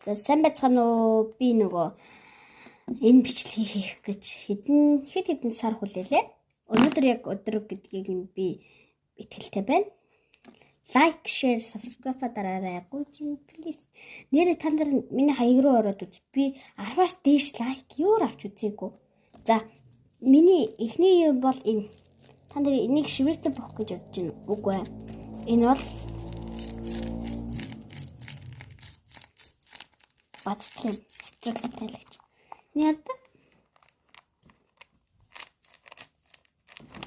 За сайн байцгаана уу? Би нөгөө энэ бичлэгийг хийх гэж хэдэн сар хүлээлээ. Өнөөдөр яг өдөр гэдгийг би итгэлтэй байна. Лайк, share, subscribe дараарай. Please. Нэрээ та нар миний хаяг руу ороод үз. Би 10-аас дээш лайк юур авч үзээгүй. За миний эхний юм бол энэ. Та нар энийг шивэртэй бохох гэж бодож байна. Үгүй ээ. Энэ бол бацтлын стрестэй л гэж. Нярда.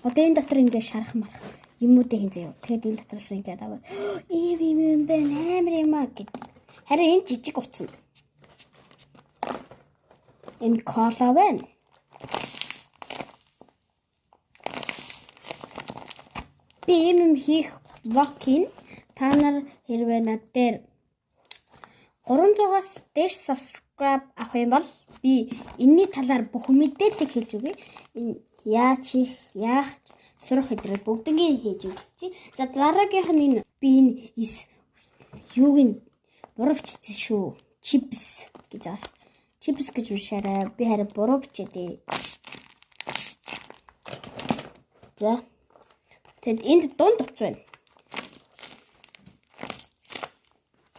Одоо энэ дотор ингээ шарах марах юмудыг хин заяа. Тэгэхэд энэ дотроос ингээ аваад ийм байна амар юм аа гэд. Харин энэ жижиг утсан. Энэ кола байна. Би ийм хийх вакин та нар хэрвээ над дээр 300-аас дээш subscribe авах юм бол би энэний талаар бүх мэдээлэл хэлж өгье. Энэ яаж хийх, яах, сурах хэдрэл бүгднийг хийж өгье. За дараагийнх нь энэ би энэ юуг нь буруу бичсэн шүү. Chips гэж байгаа. Chips гэж уншаарай. Би харин буруу бичээд. За. Тэгэд энд дунд утас байна.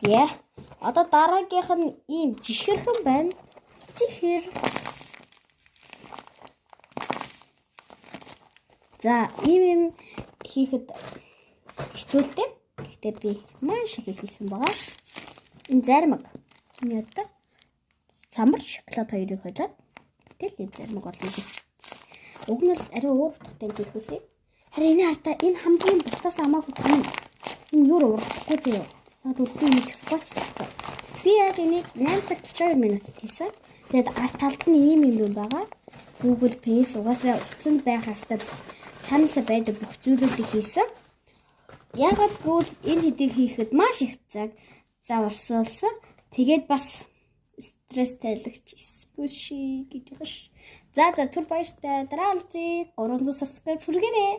За. Одоо дараагийнх нь ийм жишгэрхэн байна. Жихэр. За, ийм хийхэд хэцүүлтэй. Гэхдээ би маш их хийсэн байгаа. Энэ зармаг. Чиний одоо самар шоколад хоёрыг хойлоод тэгэл ийм зармаг орлоо. Уг нь арай өөр утгатай юм хийхээсэй. Харин энэ хартаа энэ хамгийн бусдаас хамаагүй юм. Энэ юу урахгүй зөө. Үлдээ нэг скотч. Би яг энийг 8 цаг 42 минут хийсэн. Тэгэд арт талд нь ийм юм байгаа. Google Pace угаасаа утсанд байх хэвээр чанаасаа байдаг бүх зүйлүүдийг хийсэн. Ягаад гэвэл энэ хэдийг хийхэд маш их цаг орсуулсан. Тэгээд бас стресстэй л скуши гэж байгаа ш. За түр баяртай дараа уулзъя. 300 subscribe хүргээрэй.